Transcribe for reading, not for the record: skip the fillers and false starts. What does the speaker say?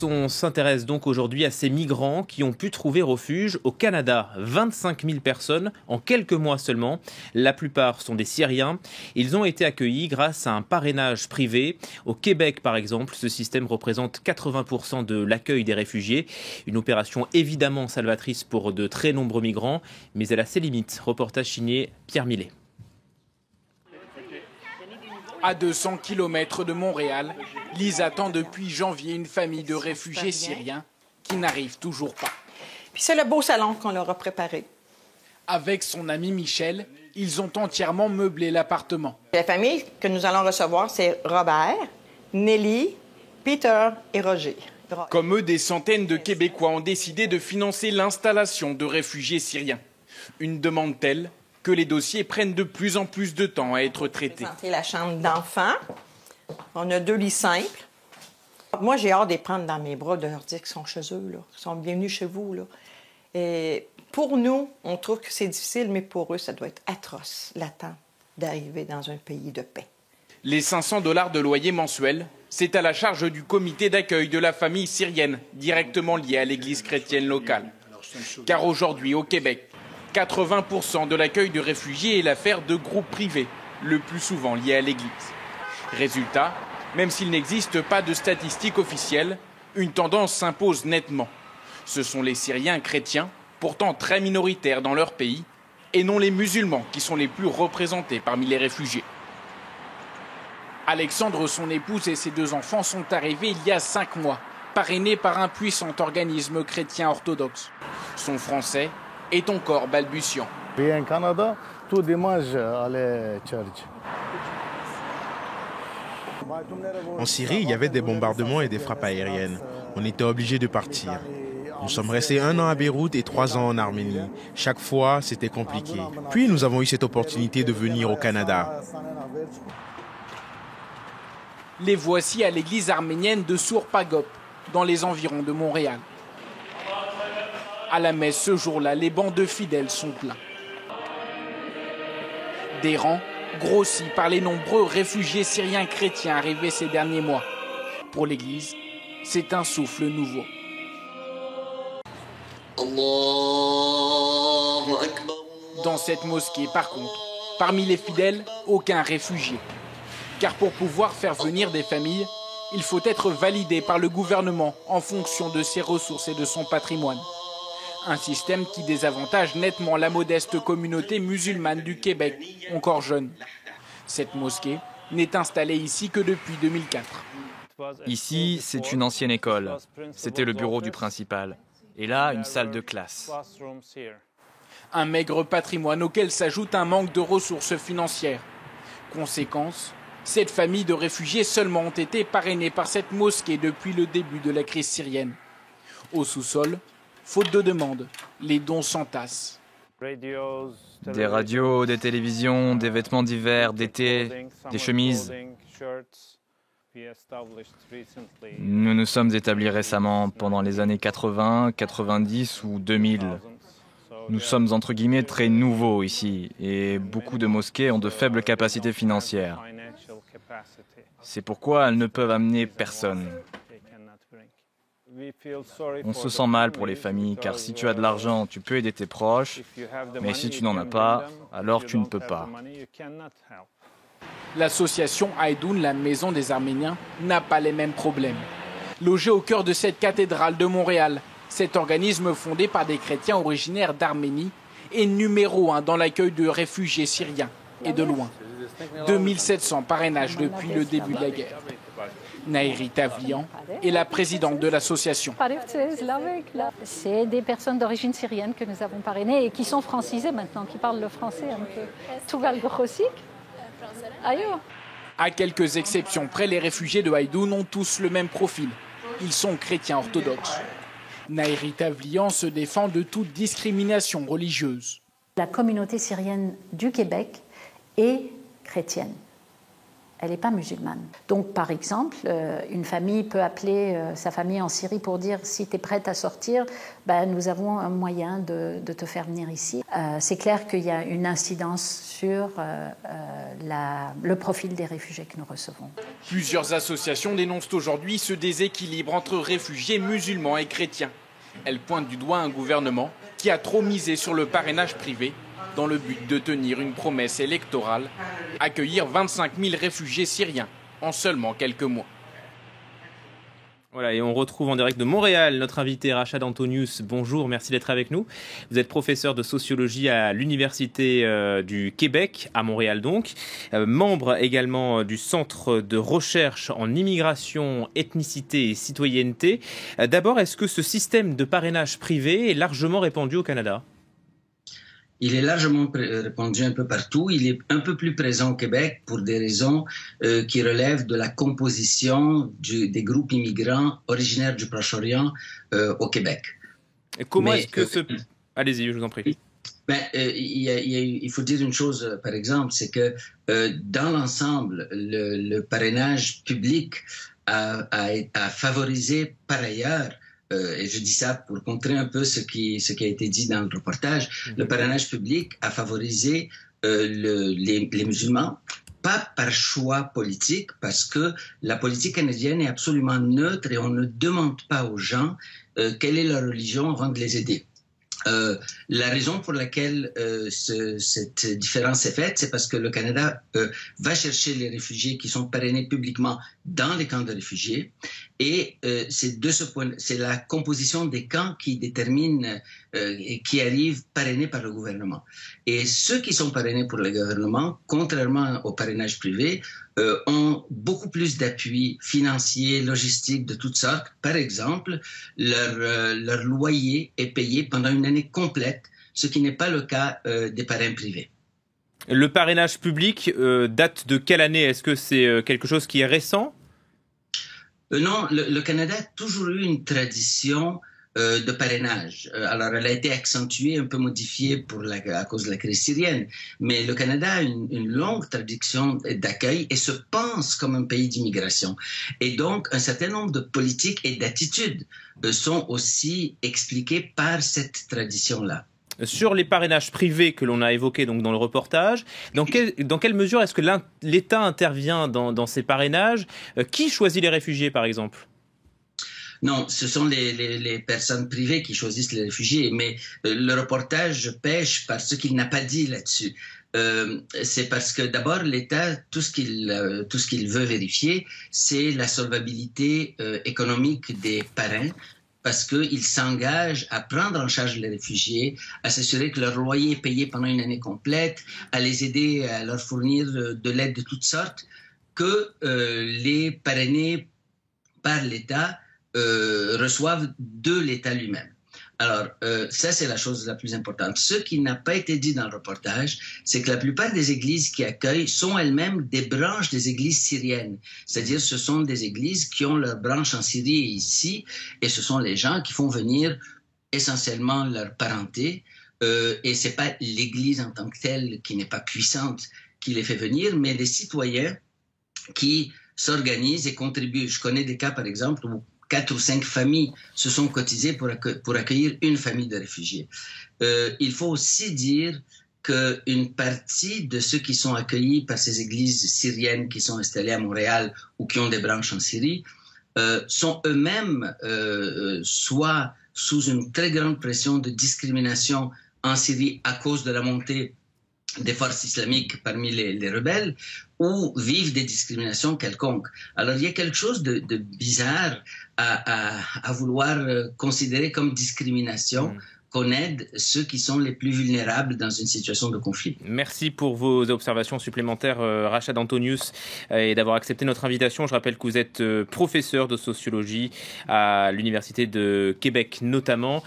On s'intéresse donc aujourd'hui à ces migrants qui ont pu trouver refuge au Canada. 25 000 personnes en quelques mois seulement. La plupart sont des Syriens. Ils ont été accueillis grâce à un parrainage privé. Au Québec, par exemple, ce système représente 80% de l'accueil des réfugiés. Une opération évidemment salvatrice pour de très nombreux migrants, mais elle a ses limites. Reportage signé Pierre Millet. À 200 km de Montréal, Lise attend depuis janvier une famille de réfugiés syriens qui n'arrivent toujours pas. Puis c'est le beau salon qu'on leur a préparé. Avec son ami Michel, ils ont entièrement meublé l'appartement. La famille que nous allons recevoir, c'est Robert, Nelly, Peter et Roger. Comme eux, des centaines de Québécois ont décidé de financer l'installation de réfugiés syriens. Une demande telle que les dossiers prennent de plus en plus de temps à être traités. C'est la chambre d'enfants. On a 2 lits simples. Moi, j'ai hâte de les prendre dans mes bras, de leur dire qu'ils sont chez eux, là, qu'ils sont bienvenus chez vous. Là. Et pour nous, on trouve que c'est difficile, mais pour eux, ça doit être atroce, l'attente d'arriver dans un pays de paix. Les 500 $ de loyer mensuel, c'est à la charge du comité d'accueil de la famille syrienne, directement lié à l'église chrétienne locale. Car aujourd'hui, au Québec, 80% de l'accueil de réfugiés est l'affaire de groupes privés, le plus souvent liés à l'église. Résultat, même s'il n'existe pas de statistiques officielles, une tendance s'impose nettement. Ce sont les Syriens chrétiens, pourtant très minoritaires dans leur pays, et non les musulmans qui sont les plus représentés parmi les réfugiés. Alexandre, son épouse et ses 2 enfants sont arrivés il y a 5 mois, parrainés par un puissant organisme chrétien orthodoxe. Son français est encore balbutiant. En Canada, tout dimanche, aller church. En Syrie, il y avait des bombardements et des frappes aériennes. On était obligés de partir. Nous sommes restés 1 an à Beyrouth et 3 ans en Arménie. Chaque fois, c'était compliqué. Puis nous avons eu cette opportunité de venir au Canada. Les voici à l'église arménienne de Sourpagop, dans les environs de Montréal. À la messe ce jour-là, les bancs de fidèles sont pleins. Des rangs grossis par les nombreux réfugiés syriens chrétiens arrivés ces derniers mois. Pour l'Église, c'est un souffle nouveau. Dans cette mosquée, par contre, parmi les fidèles, aucun réfugié. Car pour pouvoir faire venir des familles, il faut être validé par le gouvernement en fonction de ses ressources et de son patrimoine. Un système qui désavantage nettement la modeste communauté musulmane du Québec, encore jeune. Cette mosquée n'est installée ici que depuis 2004. Ici, c'est une ancienne école. C'était le bureau du principal. Et là, une salle de classe. Un maigre patrimoine auquel s'ajoute un manque de ressources financières. Conséquence, cette famille de réfugiés seulement ont été parrainés par cette mosquée depuis le début de la crise syrienne. Au sous-sol, faute de demande, les dons s'entassent. Des radios, des télévisions, des vêtements d'hiver, d'été, des chemises. Nous nous sommes établis récemment pendant les années 80, 90 ou 2000. Nous sommes entre guillemets très nouveaux ici et beaucoup de mosquées ont de faibles capacités financières. C'est pourquoi elles ne peuvent amener personne. On se sent mal pour les familles, car si tu as de l'argent, tu peux aider tes proches, mais si tu n'en as pas, alors tu ne peux pas. L'association Haïdoun, la maison des Arméniens, n'a pas les mêmes problèmes. Logé au cœur de cette cathédrale de Montréal, cet organisme fondé par des chrétiens originaires d'Arménie est numéro 1 dans l'accueil de réfugiés syriens, et de loin. 2700 parrainages depuis le début de la guerre. Naïri Tavlian est la présidente de l'association. C'est des personnes d'origine syrienne que nous avons parrainées et qui sont francisées maintenant, qui parlent le français un peu. Tuval Grossik. À quelques exceptions près, les réfugiés de Haïdoun ont tous le même profil. Ils sont chrétiens orthodoxes. Naïri Tavlian se défend de toute discrimination religieuse. La communauté syrienne du Québec est chrétienne. elle n'est pas musulmane. Donc, par exemple, une famille peut appeler sa famille en Syrie pour dire « si tu es prête à sortir, nous avons un moyen de te faire venir ici ». C'est clair qu'il y a une incidence sur le profil des réfugiés que nous recevons. Plusieurs associations dénoncent aujourd'hui ce déséquilibre entre réfugiés musulmans et chrétiens. Elles pointent du doigt un gouvernement qui a trop misé sur le parrainage privé dans le but de tenir une promesse électorale, accueillir 25 000 réfugiés syriens en seulement quelques mois. Voilà, et on retrouve en direct de Montréal notre invité Rachad Antonius. Bonjour, merci d'être avec nous. Vous êtes professeur de sociologie à l'Université du Québec, à Montréal donc, membre également du Centre de recherche en immigration, ethnicité et citoyenneté. D'abord, est-ce que ce système de parrainage privé est largement répandu au Canada ? Il est largement répandu un peu partout. Il est un peu plus présent au Québec pour des raisons qui relèvent de la composition des groupes immigrants originaires du Proche-Orient au Québec. Et comment est-ce que ce... Allez-y, je vous en prie. Il faut dire une chose, par exemple, c'est que dans l'ensemble, le parrainage public a favorisé par ailleurs, et je dis ça pour contrer un peu ce qui a été dit dans le reportage, le parrainage public a favorisé les musulmans, pas par choix politique, parce que la politique canadienne est absolument neutre et on ne demande pas aux gens quelle est leur religion avant de les aider. La raison pour laquelle cette différence est faite, c'est parce que le Canada va chercher les réfugiés qui sont parrainés publiquement dans les camps de réfugiés, et c'est de ce point, c'est la composition des camps qui détermine qui arrivent parrainés par le gouvernement. Et ceux qui sont parrainés pour le gouvernement, contrairement au parrainage privé, ont beaucoup plus d'appui financier, logistique, de toutes sortes. Par exemple, leur loyer est payé pendant une année complète, ce qui n'est pas le cas des parrains privés. Le parrainage public date de quelle année? Est-ce que c'est quelque chose qui est récent? Non, le Canada a toujours eu une tradition de parrainage. Alors, elle a été accentuée, un peu modifiée à cause de la crise syrienne, mais le Canada a une longue tradition d'accueil et se pense comme un pays d'immigration. Et donc, un certain nombre de politiques et d'attitudes sont aussi expliquées par cette tradition-là. Sur les parrainages privés que l'on a évoqués donc dans le reportage, dans quelle mesure est-ce que l'État intervient dans ces parrainages? Qui choisit les réfugiés, par exemple? Non, ce sont les personnes privées qui choisissent les réfugiés, mais le reportage pêche par ce qu'il n'a pas dit là-dessus. C'est parce que d'abord l'État, tout ce qu'il veut vérifier, c'est la solvabilité économique des parrains, parce qu'il s'engage à prendre en charge les réfugiés, à s'assurer que leur loyer est payé pendant une année complète, à les aider à leur fournir de l'aide de toutes sortes, que les parrainés par l'État reçoivent de l'État lui-même. Alors, ça, c'est la chose la plus importante. Ce qui n'a pas été dit dans le reportage, c'est que la plupart des églises qui accueillent sont elles-mêmes des branches des églises syriennes. C'est-à-dire, ce sont des églises qui ont leurs branches en Syrie et ici, et ce sont les gens qui font venir essentiellement leur parenté, et c'est pas l'église en tant que telle qui n'est pas puissante qui les fait venir, mais les citoyens qui s'organisent et contribuent. Je connais des cas, par exemple, où 4 ou 5 familles se sont cotisées pour accueillir une famille de réfugiés. Il faut aussi dire qu'une partie de ceux qui sont accueillis par ces églises syriennes qui sont installées à Montréal ou qui ont des branches en Syrie sont eux-mêmes soit sous une très grande pression de discrimination en Syrie à cause de la montée des forces islamiques parmi les rebelles, ou vivent des discriminations quelconques. Alors, il y a quelque chose de bizarre à vouloir considérer comme discrimination, qu'on aide ceux qui sont les plus vulnérables dans une situation de conflit. Merci pour vos observations supplémentaires, Rachad Antonius, et d'avoir accepté notre invitation. Je rappelle que vous êtes professeur de sociologie à l'Université de Québec notamment.